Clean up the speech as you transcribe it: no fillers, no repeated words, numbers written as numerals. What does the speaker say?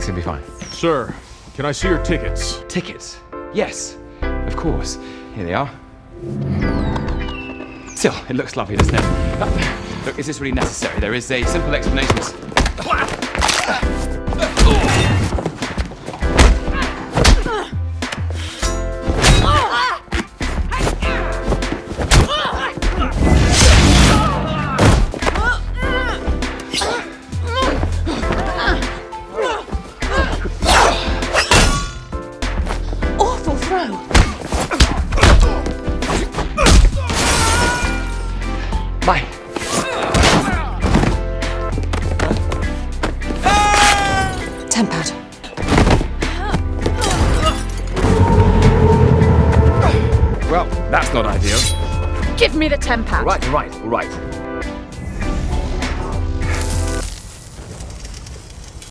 gonna be fine. Sir, can I see your tickets? Tickets? Yes, of course. Here they are. Still, it looks lovely, doesn't it? Look, is this really necessary? There is a simple explanation. Awful throw. Bye. Tempered. Well, that's not ideal. Give me the 10 pound. All right.